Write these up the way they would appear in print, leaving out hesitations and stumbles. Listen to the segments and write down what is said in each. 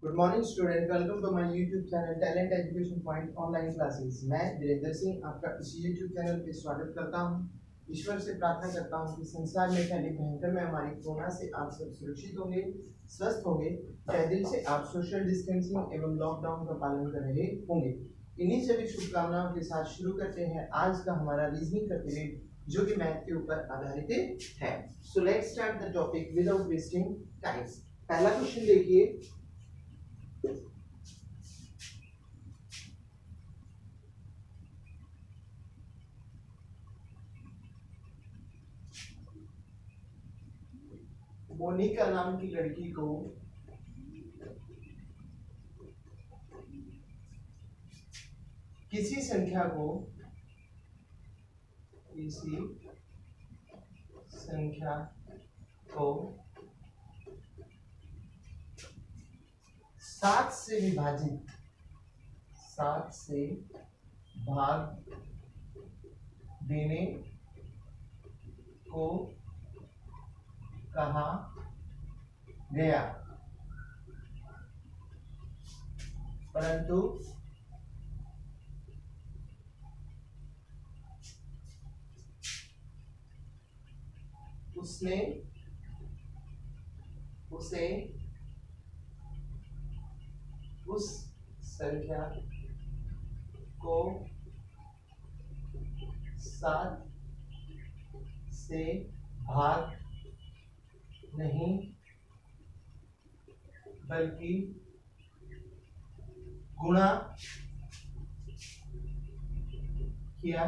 Good morning student, welcome to my YouTube channel talent education point online classes. मैं वीरेंद्र सिंह आपका इस YouTube channel पे स्वागत करता हूं। ईश्वर से प्रार्थना करता हूं कि संसार में फैली भयंकर महामारी कोरोना से आप सब सुरक्षित होंगे, स्वस्थ होंगे, तहे दिल से आप सोशल डिस्टेंसिंग एवं लॉकडाउन का पालन कर रहे होंगे। इन्हीं सभी शुभकामनाओं के साथ शुरू करते हैं आज का हमारा रीजनिंग का पीरियड, जो कि मैथ के ऊपर आधारित है। So let's start the topic without wasting time. पहला क्वेश्चन देखिए। मोनिका नाम की लड़की को किसी संख्या को 7 से विभाजित 7 से भाग देने को कहा गया, परंतु उसने उसे उस संख्या को 7 से भाग नहीं बल्कि गुणा किया।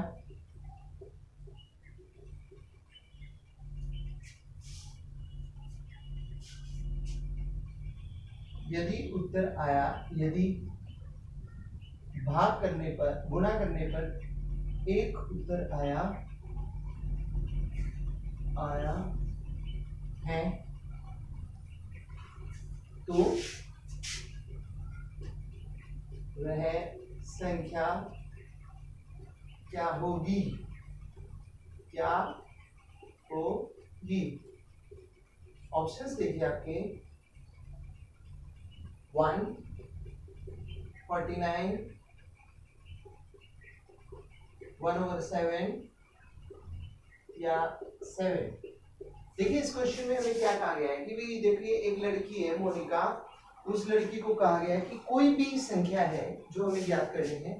यदि उत्तर आया, यदि भाग करने पर, गुणा करने पर एक उत्तर आया है, तो वह संख्या क्या होगी? क्या होगी? ऑप्शंस देखिए आपके 1, 49, 1/7 या 7। देखिए इस क्वेश्चन में हमें क्या कहा गया है कि भाई देखिए एक लड़की है मोनिका, उस लड़की को कहा गया है कि कोई भी संख्या है जो हमें ज्ञात करनी है,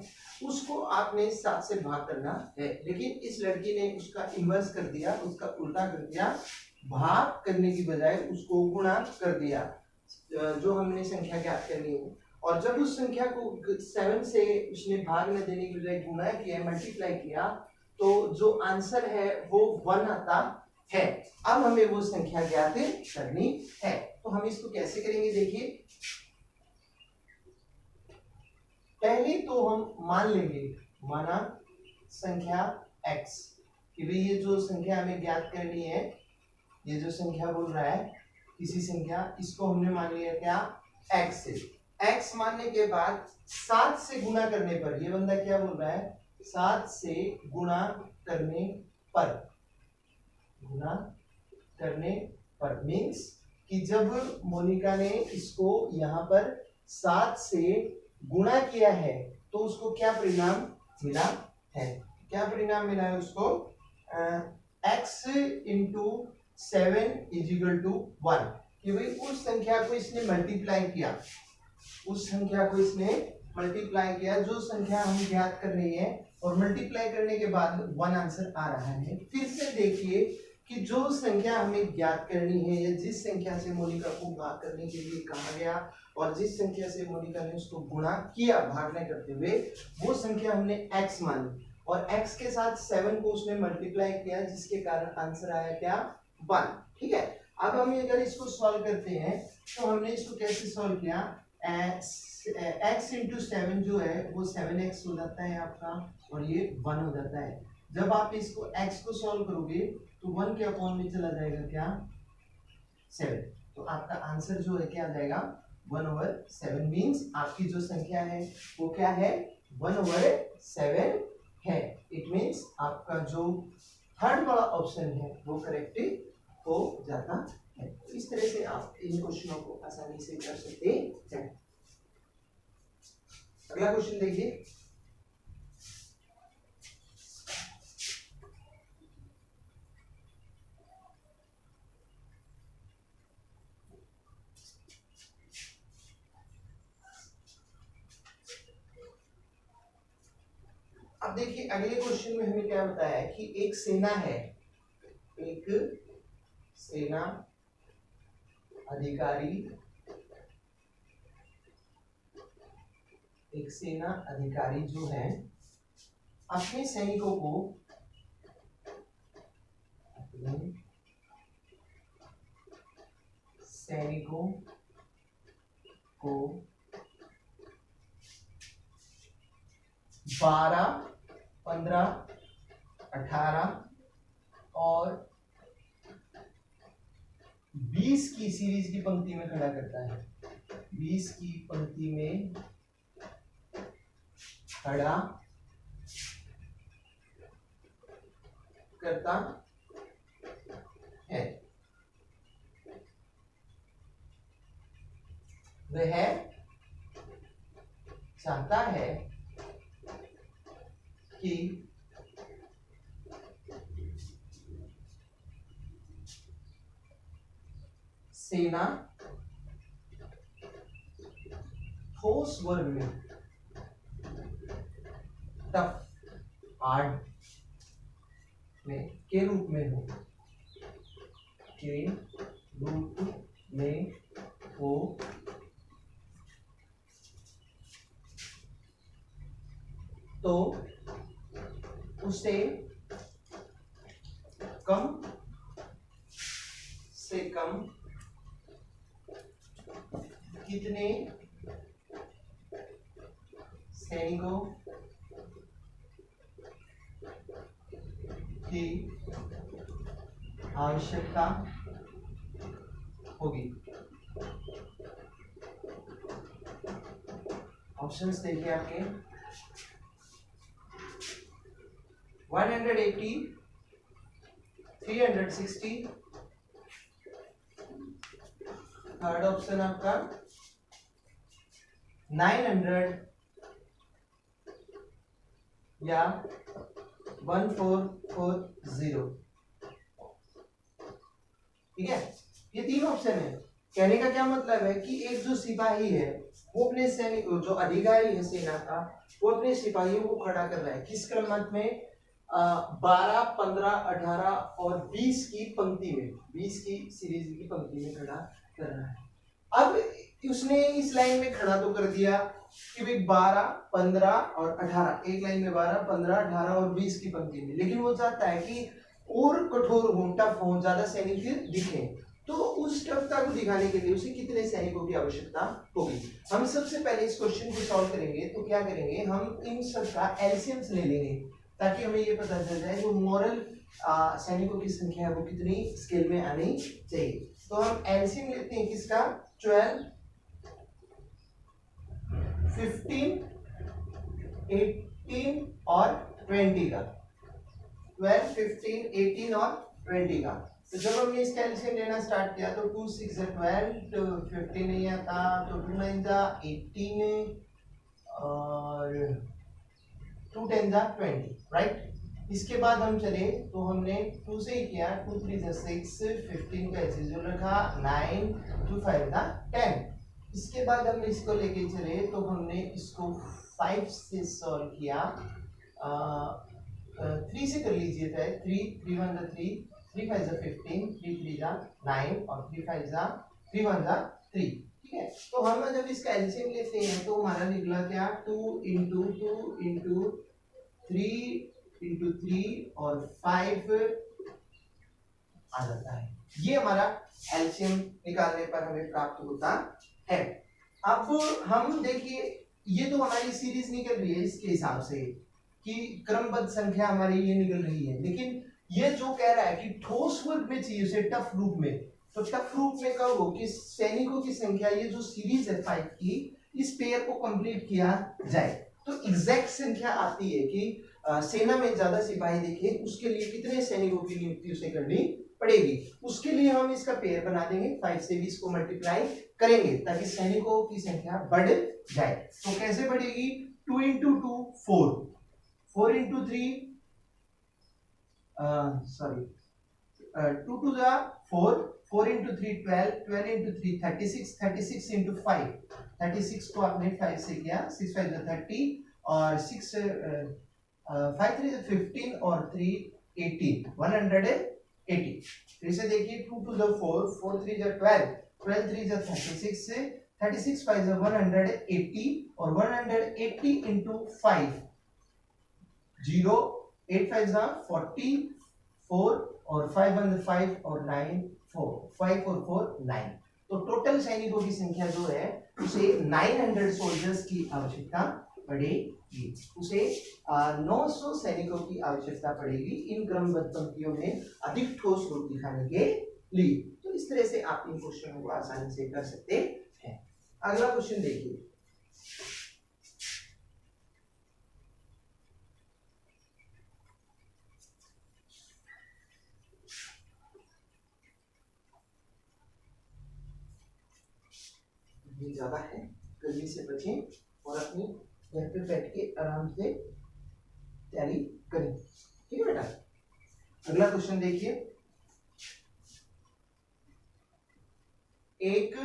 उसको आपने 7 से भाग करना है। लेकिन इस लड़की ने उसका इन्वर्स कर दिया, उसका उल्टा कर दिया, भाग करने की बजाय उसको गुणा कर दिया जो हमने संख्या ज्ञात करनी है। और जब उस संख्या को 7 से उसने भाग न देने की बजाय गुणा किया, मल्टीप्लाई किया, तो जो आंसर है वो 1 आता है। अब हमें वो संख्या ज्ञात करनी है, तो हम इसको कैसे करेंगे? देखिए पहले तो हम मान लेंगे, माना संख्या x कि भाई ये जो संख्या हमें ज्ञात करनी है, ये जो संख्या बोल रहा है किसी संख्या, इसको हमने मान लिया क्या? x से। x मानने के बाद 7 से गुणा करने पर, ये बंदा क्या बोल रहा है? 7 से गुणा करने पर, गुणा करने पर मीन्स कि जब मोनिका ने इसको यहाँ पर 7 से गुणा किया है तो उसको क्या परिणाम मिला है? क्या परिणाम मिला है उसको? x into 7 is equal to 1। कि भाई उस संख्या को इसने मल्टीप्लाई किया, उस संख्या को इसने मल्टीप्लाई किया जो संख्या हम ज्ञात कर रही है, और मल्टीप्लाई करने के बाद 1 आंसर आ रहा है। फिर से देखिए कि जो संख्या हमें ज्ञात करनी है, या जिस संख्या से मोनिका को भाग करने के लिए कहा गया और जिस संख्या से मोनिका ने उसको गुणा किया भागने करते हुए, वो संख्या हमने x मानी, और x के साथ 7 को उसने मल्टीप्लाई किया, जिसके कारण आंसर आया क्या? 1। ठीक है, अब हम अगर इसको सॉल्व करते हैं तो हमने इसको कैसे सॉल्व किया? x इंटू 7 जो है वो 7x हो जाता है आपका, और ये 1 हो जाता है। जब आप इसको x को सॉल्व करोगे तो 1 के अपॉन में चला जाएगा क्या? 7। तो आपका आंसर जो है क्या आ जाएगा? 1/7 मीन्स आपकी जो संख्या है वो क्या है? 1/7 है। इट मीन्स आपका जो थर्ड वाला ऑप्शन है वो करेक्ट हो जाता है। तो इस तरह से आप इन क्वेश्चनों को आसानी से कर सकते हैं। अगला क्वेश्चन देखिए, अब देखिए अगले क्वेश्चन में हमें क्या बताया है कि एक सेना है, एक सेना अधिकारी, एक सेना अधिकारी जो है अपने सैनिकों को 12, 15, 18 और 20 की सीरीज की पंक्ति में खड़ा करता है। 20 की पंक्ति में खड़ा करता है। वह चाहता है कि सेना ठोस वर्ग में, टफ हार्ड में के रूप में हो, के रूप में हो, तो उसे कम से कम कितने सैनिकों की आवश्यकता होगी। ऑप्शंस देखिए आपके 180, 360, थर्ड ऑप्शन आपका 900 या 1440। ठीक है, ये तीन ऑप्शन है। कहने का क्या मतलब है कि एक जो सिपाही है वो अपने सैनिक, जो अधिकारी है सेना का, वो अपने सिपाहियों को खड़ा कर रहा है किस क्रम में, 12, 15, 18 और 20 की पंक्ति में, 20 की सीरीज की पंक्ति में खड़ा कर रहा है। अब उसने इस लाइन में खड़ा तो कर दिया कि भाई 12, 15 और 18, एक लाइन में 12, 15, 18 और 20 की पंक्ति में, लेकिन वो चाहता है कि और कठोर हो, टफ हो, ज्यादा सैनिक दिखे। तो उस टफता को दिखाने के लिए उसे कितने सैनिकों की आवश्यकता होगी। हम सबसे पहले इस क्वेश्चन को सॉल्व करेंगे तो क्या करेंगे, हम इन सब का एलसीएम्स ले लेंगे ताकि हमें ये पता चल जाए जो मोरल सैनिकों की संख्या है वो कितनी स्केल में आनी चाहिए। तो हम एलसीएम लेते हैं किसका, 12, 15, 18 और 20 का, 12, 15, 18 और 20 का। तो जब हमने इसका एलसीएम लेना स्टार्ट किया तो 2 6 12, तो 15 नहीं आता, तो 2 9 18 और 2 10 20, राइट। इसके बाद हम चले तो हमने 2 से ही किया, 2 3 6, 15 का ऐसे जो रखा, 9, 2 5 10। इसके बाद हम इसको लेके चले तो हमने इसको 5 से सॉल्व किया, 3 से कर लीजिए, 3 3 1 3, 3 5 15, 3 3 9 और 3 5 3 1 3। ठीक है, तो हम जब इसका एलसीएम लेते हैं तो हमारा निकला क्या, 2 इंटू 2 इंटू 3 इंटू 3 और 5 आ जाता है। ये हमारा एलसीएम निकालने पर हमें प्राप्त होता है। अब हम देखिए ये तो हमारी सीरीज निकल रही है इसके हिसाब से कि क्रमबद्ध संख्या हमारी ये निकल रही है, लेकिन ये जो कह रहा है कि ठोस वर्ग में चाहिए उसे टफ रूप में, तो टफ रूप में कब हो कि सैनिकों की संख्या, ये जो सीरीज है 5 की, इस पेयर को कंप्लीट किया जाए तो एग्जैक्ट संख्या आती है कि सेना में ज्यादा सिपाही देखे उसके लिए कितने सैनिकों की नियुक्ति उसे करनी पड़ेगी। उसके लिए हम इसका पेयर बना देंगे, 5 से भी इसको मल्टीप्लाई करेंगे ताकि सैनिकों की संख्या बढ़ जाए। तो कैसे बढ़ेगी? 2 इंटू 2 4, 4 इंटू 3 सॉरी 2 टू जा 4, 4 इंटू 3 12, 12 इंटू 3 36, 36 इंटू 5, 36 को आपने 5 से किया, 6 5 30 और 6 5 3 15 और 3 18, 180। फिर से देखिए 2 टू द 4, 4 3 जा 12, 12 3 जा 36 से 36 5 जा 180 और 180 इंटू 5 0, 8 5 जा 44 और 5 1 5 और 9 4, 5 और 4 9। तो टोटल सैनिकों की संख्या जो है उसे 900 सोल्जर्स की आवश्यकता पड़ेगी, उसे 900 सैनिकों की आवश्यकता पड़ेगी इन क्रमबद्ध पंक्तियों में अधिक ठोस रूप दिखाने के लिए। तो इस तरह से आप इन क्वेश्चनों को आसानी से कर सकते हैं। अगला क्वेश्चन देखिए, ज्यादा है, गर्मी से बचें और अपनी घर पे बैठ के आराम से तैयारी करें, ठीक है बेटा। अगला क्वेश्चन देखिए, एक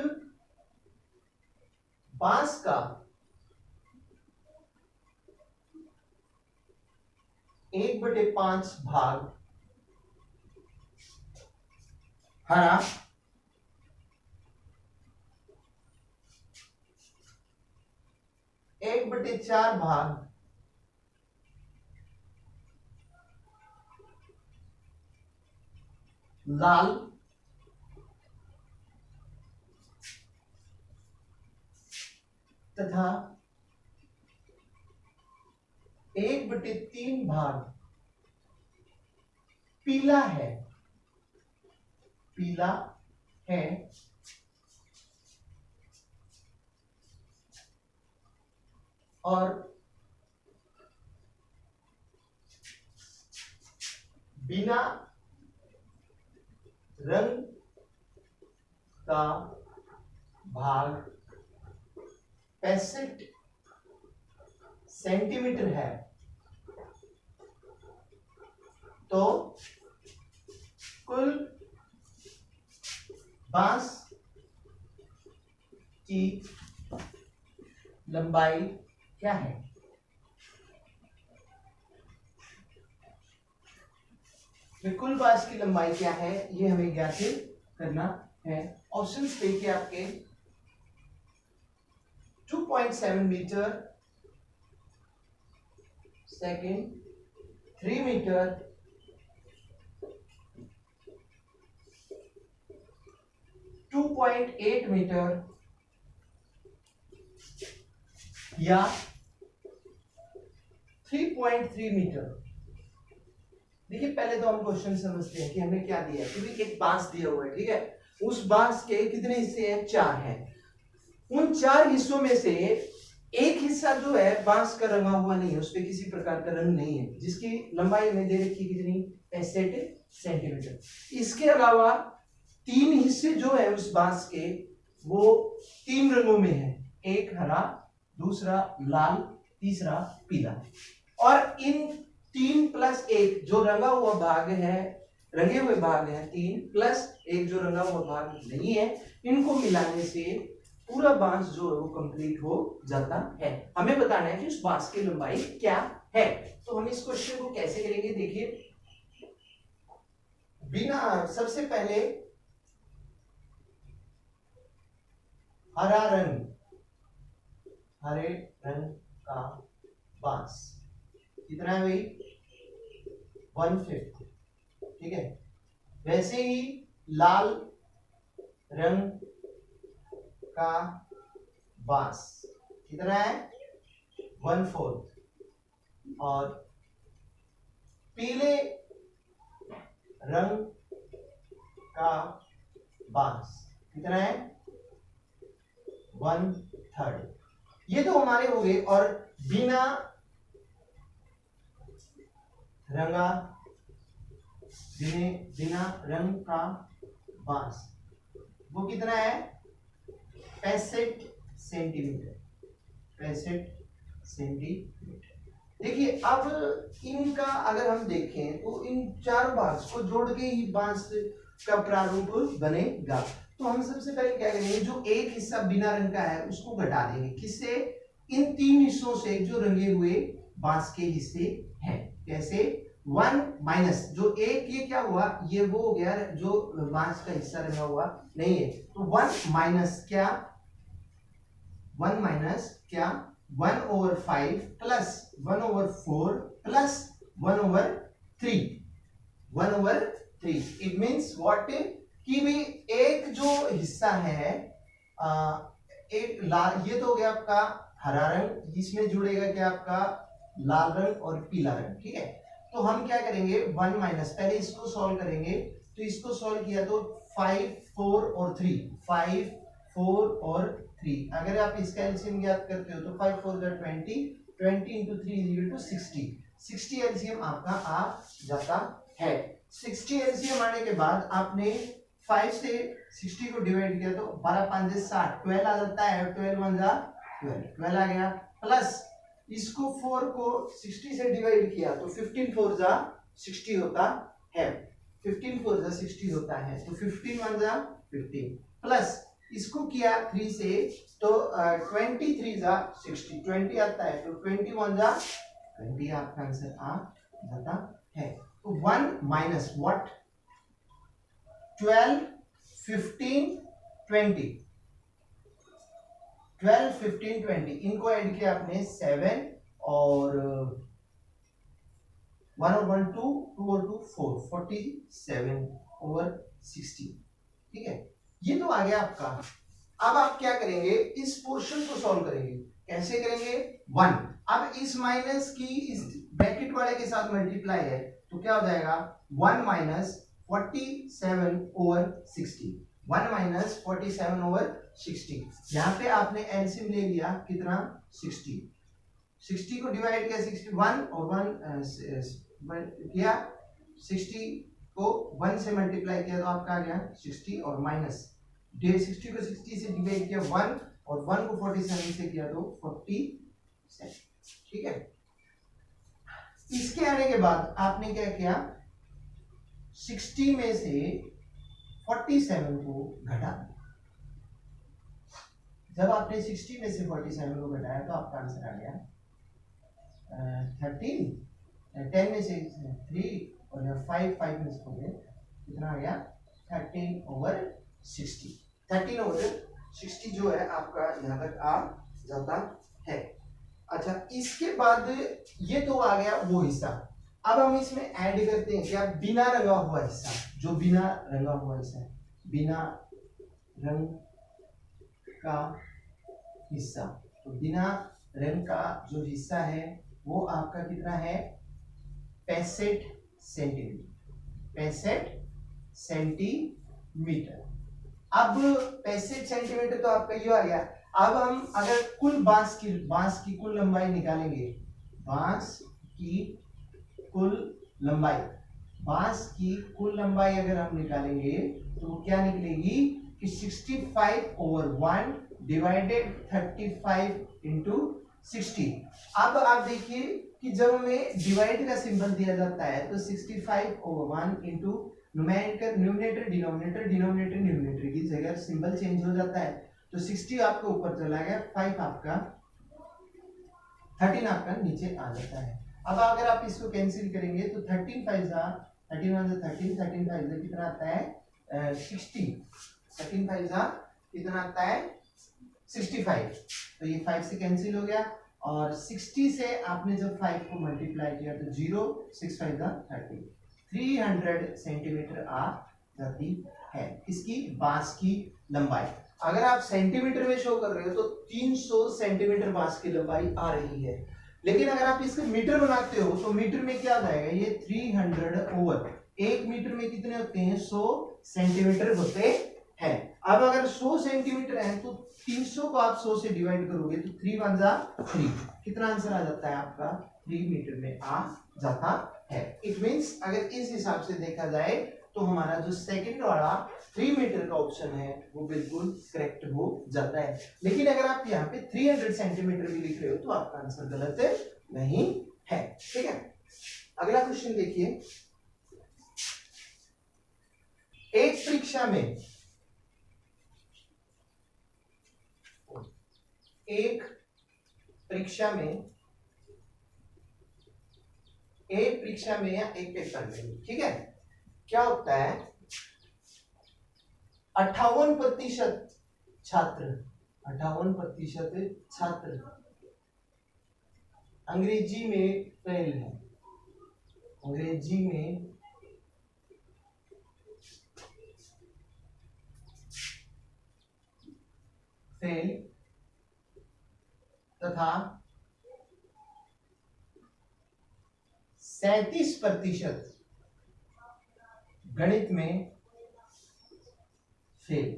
बांस का 1/5 भाग हरा, 1/4 भाग लाल तथा 1/3 भाग पीला है, पीला है, और बिना रंग का भाग 65 सेंटीमीटर है, तो कुल बांस की लंबाई क्या है? कुल बांस की लंबाई क्या है ये हमें ज्ञात करना है। ऑप्शंस देखिए आपके, 2.7 मीटर सेकेंड, 3 मीटर, 2.8 मीटर या 3.3 मीटर। देखिए पहले तो हम क्वेश्चन समझते हैं कि हमें क्या दिया है, क्योंकि एक बांस दिया हुआ है, ठीक है। उस बांस के कितने हिस्से हैं? 4 हैं। उन 4 हिस्सों में से एक हिस्सा जो है बांस का रंगा हुआ नहीं है, उस पर किसी प्रकार का रंग नहीं है, जिसकी लंबाई में दे रखी कितनी? 65 सेंटीमीटर। इसके अलावा 3 हिस्से जो है उस बांस के वो 3 रंगों में है, एक हरा, दूसरा लाल, तीसरा पीला। और इन 3 प्लस 1 जो रंगा हुआ भाग है, रंगे हुए भाग है 3 प्लस 1 जो रंगा हुआ भाग नहीं है, इनको मिलाने से पूरा बांस जो है वो कंप्लीट हो जाता है। हमें बताना है कि उस बांस की लंबाई क्या है। तो हम इस क्वेश्चन को कैसे करेंगे, देखिए बिना, सबसे पहले हरा रंग, हरे रंग का बांस कितना है भाई? 1/5, ठीक है। वैसे ही लाल रंग का बांस कितना है? 1/4। और पीले रंग का बांस कितना है? 1/3। ये तो हमारे हो गए। और बिना रंगा बिना रंग का बांस, वो कितना है 65 सेंटीमीटर, 65 सेंटीमीटर। देखिए अब इनका अगर हम देखें तो इन चार बांस को जोड़ के ही बांस का प्रारूप बनेगा। तो हम सबसे पहले क्या करेंगे, जो एक हिस्सा बिना रंग का है उसको घटा देंगे, किससे, इन तीन हिस्सों से जो रंगे हुए बांस के हिस्से हैं। कैसे, 1 माइनस जो एक, ये क्या हुआ, ये वो हो गया जो बांस का हिस्सा रंगा हुआ नहीं है, तो 1 माइनस क्या, 1 माइनस क्या 1/5 plus 1/4 plus 1/3, 1/3। It means what, कि भी एक जो हिस्सा है एक लाल, ये तो हो गया आपका हरा रंग, इसमें जुड़ेगा क्या आपका लाल रंग और पीला रंग, ठीक है। तो हम क्या करेंगे 1 माइनस, पहले इसको सॉल्व करेंगे, तो इसको सॉल्व किया तो 5 4 और 3, 5 4 और 3, अगर आप इसका एलसीएम ज्ञात करते हो तो 5 4 20, 20 into 3 is equal to 60, 60 LCM आपका आ जाता है। 60 एलसीएम आने के बाद आपने 5 से 60 को डिवाइड किया तो 12 5 60, 12 आ जाता है, 12 1 जा 12 आ गया, प्लस इसको 4 को 60 से डिवाइड किया तो 15 4 जा 60 होता है, 15 4 जा 60 होता है, तो 15 1 जा 15, प्लस इसको किया 3 से तो 23 जा 60, 20 आता है, तो 21 जा 20, आपका आंसर आ जाता है। तो 1 माइनस व्हाट, 12 15 20, 12 15 20, इनको ऐड किया आपने 7 और 1 और 1 2, 2 और 2 4, 47/60, ठीक है। ये तो आ गया आपका। अब आप क्या करेंगे, इस पोर्शन को सॉल्व करेंगे, कैसे करेंगे 1, अब इस माइनस की इस ब्रैकेट वाले के साथ मल्टीप्लाई है तो क्या हो जाएगा 1 माइनस 47/60, 1 माइनस 47/60, यहाँ पे आपने एलसीएम ले लिया कितना 60, 60 को डिवाइड किया 61 और 1 किया 60 को 1 से मल्टीप्लाई किया तो आपका आ गया 60 और माइनस 60 को 60 से डिवाइड किया 1 और 1 को 47 से किया तो 47, ठीक है। इसके आने के बाद आपने क्या किया 60 में से 47 को घटा दिया, जब आपने 60 में से 47 को घटाया तो आपका आंसर आ गया 13, 10 में से 3 और 5 में से हो गए, कितना आ गया 13/60, 13/60 जो है आपका यहाँ तक आ जाता है। अच्छा, इसके बाद ये तो आ गया वो हिस्सा, अब हम इसमें ऐड करते हैं क्या बिना रंगा हुआ हिस्सा, जो बिना रंगा हुआ हिस्सा है, बिना रंग का हिस्सा, तो बिना रंग का जो हिस्सा है वो आपका कितना है 65 सेंटीमीटर, 65 सेंटीमीटर। अब 65 सेंटीमीटर तो आपका ये आ गया। अब हम अगर कुल बांस की कुल लंबाई निकालेंगे, बांस की कुल लंबाई, बांस की कुल लंबाई अगर हम निकालेंगे तो क्या निकलेगी कि 65/1 डिवाइडेड 35 इंटू 60। अब आप देखिए कि जब हमें डिवाइड का सिंबल दिया जाता है तो 65/1 इंटू न्यूमरेटर डिनोमिनेटर की जगह सिंबल चेंज हो जाता है, तो 60 आपका ऊपर चला गया, 5 आपका 13 आपका नीचे आ जाता है। अब अगर आप इसको कैंसिल करेंगे तो 13 5 जा 13 1 जा 13, 13 5 जा कितना आता है 60, 13 5 जा कितना आता है 65, तो ये 5 से कैंसिल हो गया और 60 से आपने जब 5 को मल्टीप्लाई किया तो 0 6 5 जा 30, 300 सेंटीमीटर आ जाती है इसकी बांस की लंबाई। अगर आप सेंटीमीटर में शो कर रहे हो तो 300 सेंटीमीटर बांस की लंबाई आ रही है, लेकिन अगर आप इसके मीटर बनाते हो तो मीटर में क्या जाएगा, ये 300 1 मीटर में कितने होते हैं 100 सेंटीमीटर होते हैं। अब अगर 100 सेंटीमीटर है तो 300 को आप 100 से डिवाइड करोगे तो 3 1 जा 3, कितना आंसर आ जाता है आपका 3 मीटर में आ जाता है। इट मींस अगर इस हिसाब से देखा जाए तो हमारा जो सेकंड वाला 3 मीटर का ऑप्शन है वो बिल्कुल करेक्ट हो जाता है। लेकिन अगर आप यहाँ पे 300 सेंटीमीटर भी लिख रहे हो तो आपका आंसर गलत नहीं है। ठीक है, अगला क्वेश्चन देखिए। एक परीक्षा में एक परीक्षा में या एक पेपर में, ठीक है, क्या होता है 58% छात्र अंग्रेजी में फेल है। अंग्रेजी में फेल तथा 37% गणित में फेल।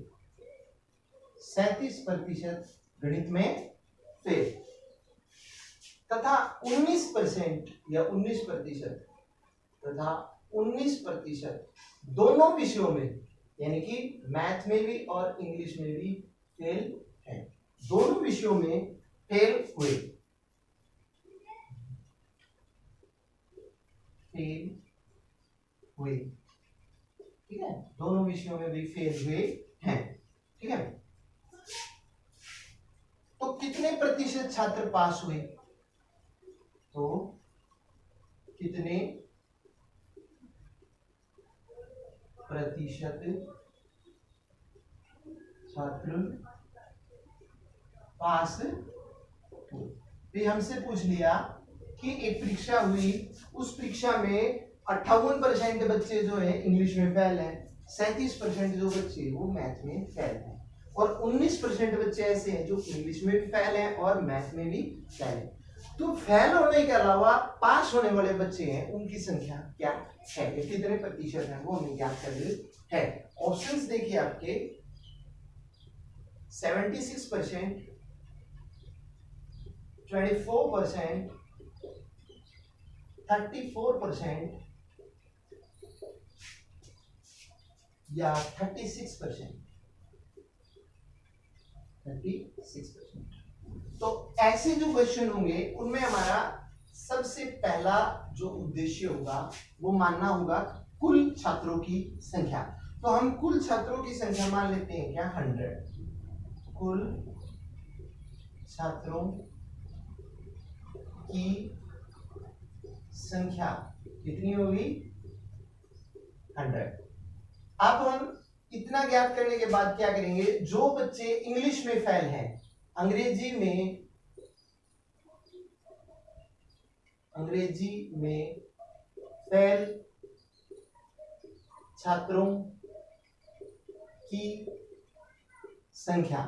37% गणित में फेल तथा 19% या 19% तथा 19% दोनों विषयों में, यानी कि मैथ में भी और इंग्लिश में भी फेल है। दोनों विषयों में फेल हुए, ठीक है, दोनों विषयों में भी फेल हुए हैं। ठीक है, तो कितने प्रतिशत छात्र पास हुए? तो कितने प्रतिशत छात्र पास हुए? तो हमसे पूछ लिया कि एक परीक्षा हुई, उस परीक्षा में 58% बच्चे जो है इंग्लिश में फेल है, 37% जो बच्चे वो मैथ में फेल है, और 19% बच्चे ऐसे हैं जो इंग्लिश में भी फेल हैं और मैथ में भी फेल हैं। तो फेल होने के अलावा पास होने वाले बच्चे हैं, उनकी संख्या क्या है, कितने प्रतिशत है, वो हमें ज्ञात करनी है। ऑप्शंस देखिए आपके 76%, 24%, 34% या 36%। तो ऐसे जो क्वेश्चन होंगे उनमें हमारा सबसे पहला जो उद्देश्य होगा वो मानना होगा कुल छात्रों की संख्या। तो हम कुल छात्रों की संख्या मान लेते हैं क्या 100। कुल छात्रों की संख्या कितनी होगी 100। अब हम इतना ज्ञात करने के बाद क्या करेंगे, जो बच्चे इंग्लिश में फेल हैं, अंग्रेजी में फेल छात्रों की संख्या,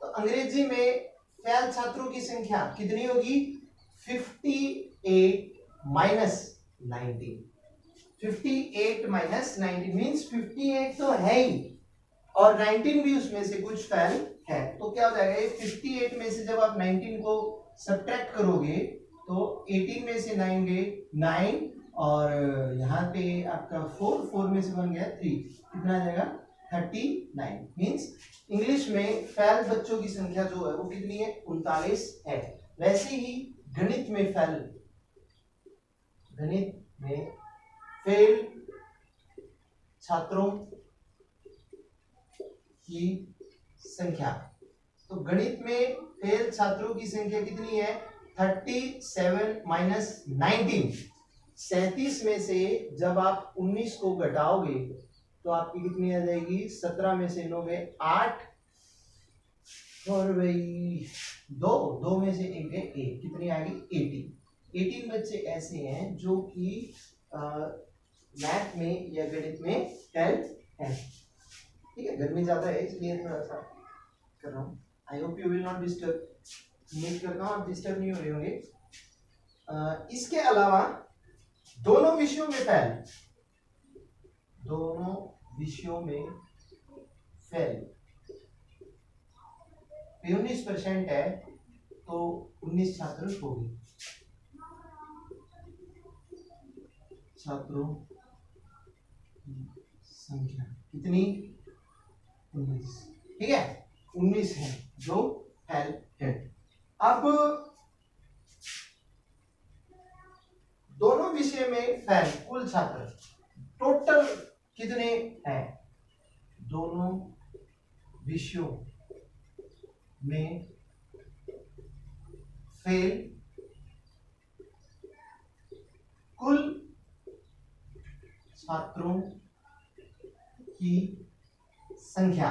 तो अंग्रेजी में फेल छात्रों की संख्या कितनी होगी 58 माइनस 19। 58 माइनस 19 मीन्स 58 तो है ही और 19 भी उसमें से कुछ फेल है, तो क्या हो जाएगा ये 58 में से जब आप 19 को सब्ट्रैक्ट करोगे तो 18 में से 9 गए 9 और यहाँ पे आपका 4 में से बन गया 3, कितना आ जाएगा 39। मीन्स इंग्लिश में फेल बच्चों की संख्या जो है वो कितनी है 39 है। वैसे ही गणित में फेल छात्रों की संख्या, तो गणित में फेल छात्रों की संख्या कितनी है 37 माइनस 19। 37 में से जब आप 19 को घटाओगे तो आपकी कितनी आ जाएगी 17 में से 9 गए 8 और भाई 2 में से 1 गए 1, कितनी आ गई 18 बच्चे ऐसे हैं जो कि मैथ में या गणित में फेल है। ठीक है, गर्मी ज्यादा है इसलिए थोड़ा सा कर रहा हूँ। I hope you will not disturb, उम्मीद करता हूँ आप डिस्टर्ब नहीं हो रहे होंगे। इसके अलावा दोनों विषयों में फेल 19% है तो 19 छात्र होंगे। छात्रों की संख्या कितनी, 19। ठीक है, 19 है जो फेल है। अब दोनों विषय में फेल कुल छात्र टोटल कितने हैं, दोनों विषयों में फेल कुल छात्रों की संख्या।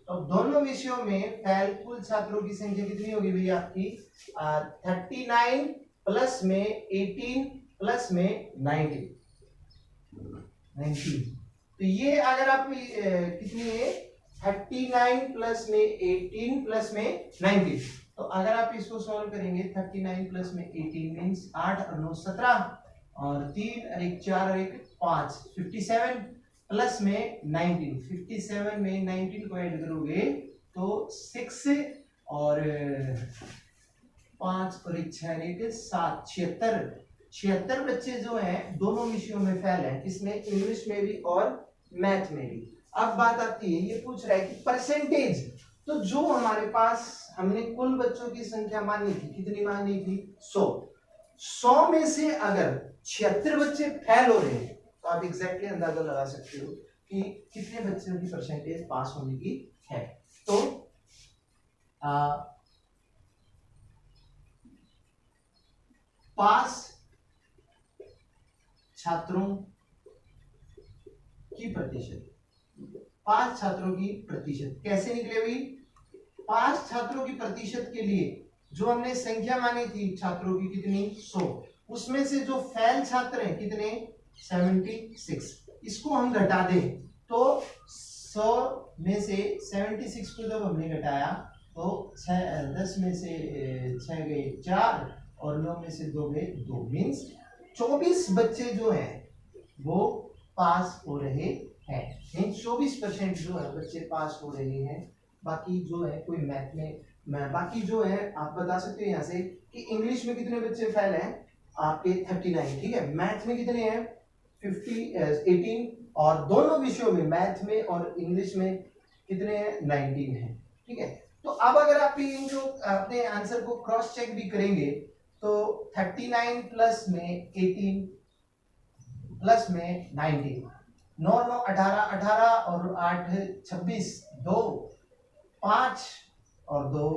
तो दोनों विषयों में फेल कुल छात्रों की संख्या कितनी होगी भैया आपकी, 39 प्लस में 18 प्लस में 19। तो ये अगर आप कितनी है, 39 प्लस में 18 प्लस में 19। तो अगर आप इसको सॉल्व करेंगे 39 प्लस में 18 मीन्स 8 और 9 17 और 3 और 1 4 और 1 5 57 प्लस में 19। 57 में 19 को ऐड करोगे तो 6 और 5 और 1 6 और 1 7 76 बच्चे जो हैं दोनों विषयों में फेल हैं, किसमें, इंग्लिश में भी और मैथ में भी। अब बात आती है, ये पूछ रहा है कि परसेंटेज, तो जो हमारे पास हमने कुल बच्चों की संख्या मानी थी, कितनी मानी थी, 100 में से अगर 76 बच्चे फेल हो रहे हैं तो आप एग्जैक्टली अंदाजा लगा सकते हो कि कितने बच्चों की परसेंटेज पास होने की है। तो पास छात्रों की प्रतिशत, 5 छात्रों की प्रतिशत कैसे निकले हुई, 5 छात्रों की प्रतिशत के लिए जो हमने संख्या मानी थी छात्रों की कितनी, 100, उसमें से जो फेल छात्र हैं कितने, 76। इसको हम घटा दें तो 100 में से 76 को जब हमने घटाया तो 10 में से 6 गए 4 और 9 में से 2 गए 2, मीन्स 24 बच्चे जो हैं वो पास हो रहे हैं। 24% जो है बच्चे पास हो रहे हैं। बाकी जो है कोई मैथ में बाकी जो है आप बता सकते हो यहाँ से कि इंग्लिश में कितने बच्चे फेल हैं आपके 39, ठीक है, मैथ में कितने हैं 18 और दोनों विषयों में मैथ में और इंग्लिश में कितने हैं 19 है। ठीक है, तो अब अगर आप इन जो अपने आंसर को क्रॉस चेक भी करेंगे तो 39 प्लस में 18 प्लस में 19, 9 9 18 18 और 8 26, 2 5 और 2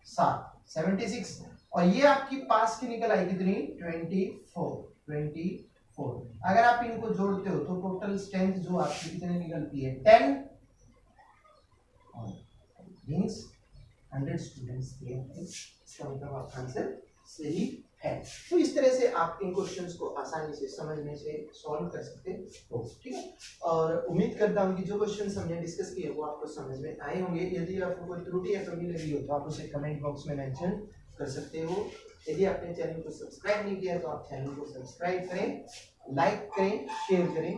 7 76 और ये आपकी पास की निकल आई कितनी 24। अगर आप इनको जोड़ते हो तो टोटल स्ट्रेंथ जो आपकी कितनी निकलती है 10 मींस 100 स्टूडेंट्स थे। इसका मतलब आपका आंसर सही है। तो इस तरह से आप इन क्वेश्चंस को आसानी से समझने से सॉल्व कर सकते हो। ठीक है, और उम्मीद करता हूँ कि जो क्वेश्चंस हमने डिस्कस किए वो आपको समझ में आए होंगे। यदि आपको कोई त्रुटि या कमी लगी हो तो आप उसे कमेंट बॉक्स में मेंशन कर सकते हो। यदि आपने चैनल को सब्सक्राइब नहीं किया तो आप चैनल को सब्सक्राइब करें, लाइक करें, शेयर करें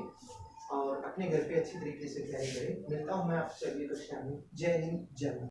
और अपने घर पे अच्छी तरीके से तैयारी करें। मिलता हूँ मैं आपसे अगली कक्षा में। जय हिंद, जय भारत।